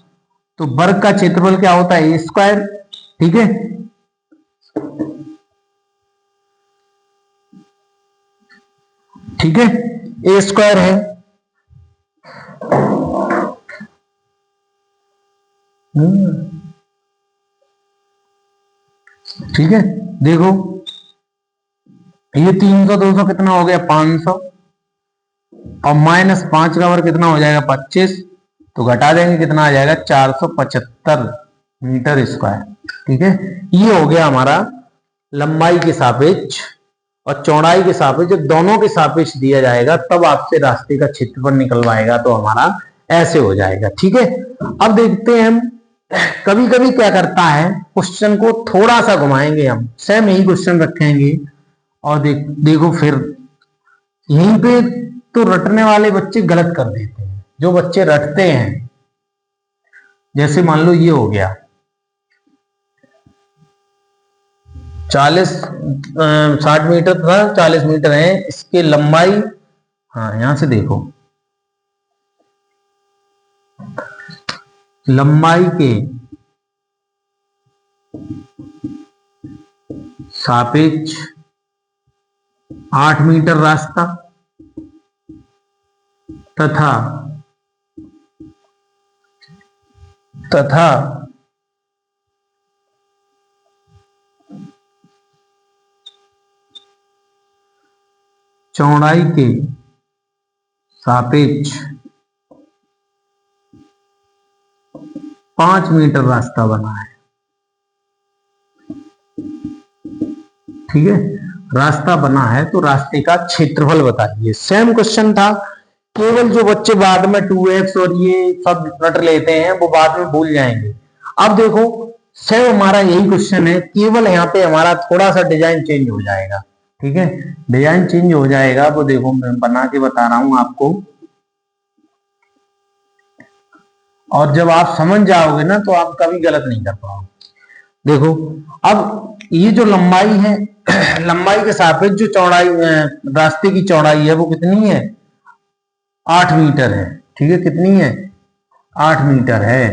तो वर्ग का क्षेत्रफल क्या होता है A²। ठीक है, ठीक है, A² है। ठीक है, देखो ये 300 200 कितना हो गया 500, और -5 का वर्ग कितना हो जाएगा 25, तो घटा देंगे कितना आ जाएगा 475 मीटर स्क्वायर। ठीक है, ये हो गया हमारा लंबाई के सापेक्ष और चौड़ाई के सापेक्ष, जब दोनों के सापेक्ष दिया जाएगा तब आपसे रास्ते का क्षेत्रफल निकलवाएगा, तो हमारा ऐसे हो जाएगा। ठीक है, अब देखते हैं हम कभी कभी क्या करता है, क्वेश्चन को थोड़ा सा घुमाएंगे, हम सेम यही क्वेश्चन रखेंगे और देखो फिर यहीं पे तो रटने वाले बच्चे गलत कर देते हैं। जो बच्चे रटते हैं, जैसे मान लो ये हो गया 60 मीटर था, 40 मीटर है इसके लंबाई। हाँ यहां से देखो, लंबाई के सापेक्ष 8 मीटर रास्ता तथा चौड़ाई के सापेक्ष 5 मीटर रास्ता बना है। ठीक है, रास्ता बना है तो रास्ते का क्षेत्रफल बताइए। सेम क्वेश्चन था, केवल जो बच्चे बाद में 2x और ये सब रट लेते हैं वो बाद में भूल जाएंगे। अब देखो सेम हमारा यही क्वेश्चन है, केवल यहाँ पे हमारा थोड़ा सा डिजाइन चेंज हो जाएगा। ठीक है, डिजाइन चेंज हो जाएगा, वो देखो मैं बना के बता रहा हूं आपको, और जब आप समझ जाओगे ना तो आप कभी गलत नहीं कर पाओगे। देखो अब ये जो लंबाई है लंबाई के सापेक्ष जो चौड़ाई रास्ते की चौड़ाई है वो कितनी है 8 मीटर है। ठीक है, कितनी है 8 मीटर है।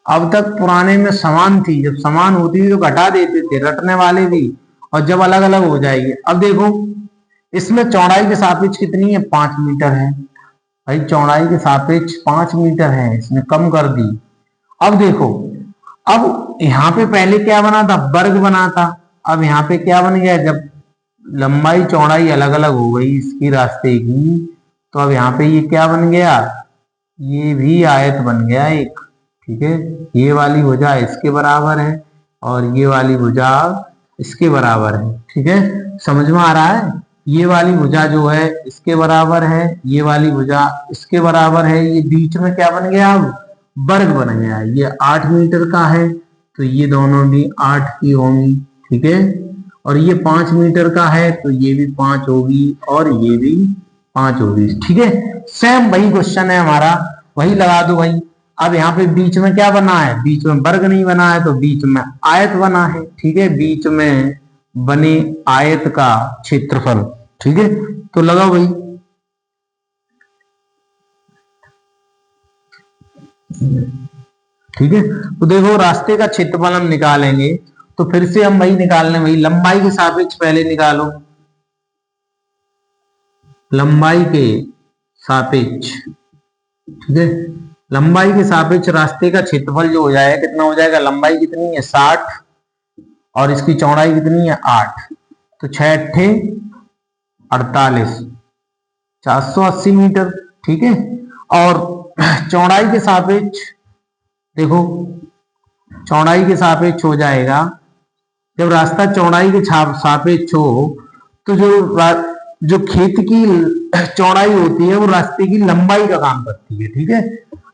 अब तक पुराने में समान थी, जब समान होती थी तो घटा देते थे रटने वाले भी, और जब अलग अलग हो जाएगी। अब देखो इसमें चौड़ाई के सापेक्ष कितनी है 5 मीटर है भाई, चौड़ाई के सापेक्ष 5 मीटर है, इसने कम कर दी। अब देखो, अब यहाँ पे पहले क्या बना था वर्ग बना था, अब यहाँ पे क्या बन गया, जब लंबाई चौड़ाई अलग अलग हो गई इसकी रास्ते की, तो अब यहाँ पे ये क्या बन गया, ये भी आयत बन गया एक। ठीक है, ये वाली भुजा इसके बराबर है और ये वाली भुजा इसके बराबर है। ठीक है, समझ में आ रहा है, ये वाली भुजा जो है इसके बराबर है, ये वाली भुजा इसके बराबर है, ये बीच में क्या बन गया अब वर्ग बन गया। ये 8 मीटर का है तो ये दोनों भी 8 की होंगी। ठीक है, और ये 5 मीटर का है तो ये भी 5 होगी और ये भी 5 होगी। ठीक है, सेम वही क्वेश्चन है हमारा, वही लगा दो भाई। अब यहाँ पे बीच में क्या बना है, बीच में वर्ग नहीं बना है तो बीच में आयत बना है। ठीक है, बीच में बने आयत का क्षेत्रफल। ठीक है, तो लगाओ भाई। ठीक है, तो देखो रास्ते का क्षेत्रफल हम निकालेंगे, तो फिर से हम वही निकालने, वही लंबाई के सापेक्ष पहले निकालो, लंबाई के सापेक्ष। ठीक है, लंबाई के सापेक्ष रास्ते का क्षेत्रफल जो हो जाएगा कितना हो जाएगा, लंबाई कितनी है 60 और इसकी चौड़ाई कितनी है 8, तो 6 अट्ठे 48, 480 मीटर। ठीक है, और चौड़ाई के सापेक्ष देखो, चौड़ाई के सापेक्ष हो जाएगा, जब रास्ता चौड़ाई के सापेक्ष हो तो जो खेत की चौड़ाई होती है वो रास्ते की लंबाई का काम करती है। ठीक है,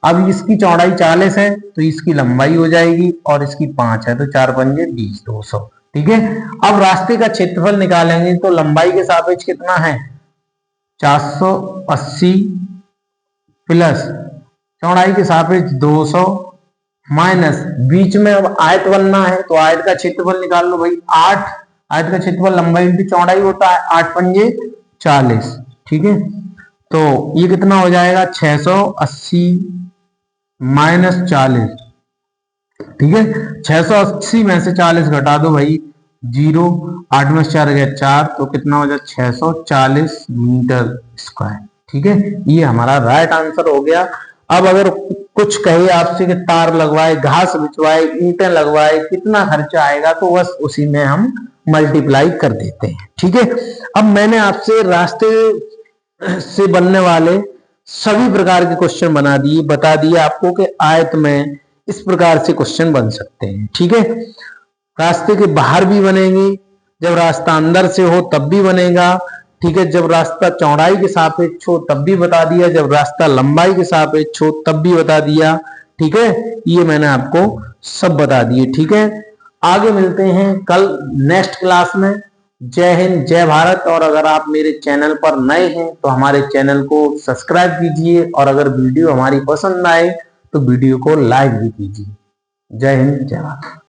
अब इसकी चौड़ाई 40 है तो इसकी लंबाई हो जाएगी, और इसकी 5 है तो 4 पंजे 20, 200। ठीक है, अब रास्ते का क्षेत्रफल निकालेंगे तो लंबाई के सापेक्ष कितना है 480 प्लस चौड़ाई के सापेक्ष 200 माइनस बीच में अब आयत बनना है तो आयत का क्षेत्रफल निकाल लो भाई, 8 आयत का क्षेत्रफल लंबाई इंटू चौड़ाई होता है, 8 पंजे 40, ठीक है। तो ये कितना हो जाएगा 680 माइनस 40, ठीक है। 680 में से 40 घटा दो भाई, 0, 8 में से 4 गया 4, तो कितना हो जाए 640 मीटर स्क्वायर, ठीक है। ये हमारा राइट आंसर हो गया। अब अगर कुछ कहे आपसे कि तार लगवाए, घास बिछवाए, ईंटें लगवाए, कितना खर्चा आएगा, तो बस उसी में हम मल्टीप्लाई कर देते हैं, ठीक है। अब मैंने आपसे रास्ते से बनने वाले सभी प्रकार के क्वेश्चन बता दिए आपको कि आयत में इस प्रकार से क्वेश्चन बन सकते हैं, ठीक है। रास्ते के बाहर भी बनेंगे, जब रास्ता अंदर से हो तब भी बनेगा, ठीक है। जब रास्ता चौड़ाई के सापेक्ष हो तब भी बता दिया, जब रास्ता लंबाई के सापेक्ष हो तब भी बता दिया, ठीक है। ये मैंने आपको सब बता दिए, ठीक है। आगे मिलते हैं कल नेक्स्ट क्लास में। जय हिंद, जय भारत। और अगर आप मेरे चैनल पर नए हैं तो हमारे चैनल को सब्सक्राइब कीजिए, और अगर वीडियो हमारी पसंद आए तो वीडियो को लाइक भी कीजिए। जय हिंद, जय भारत।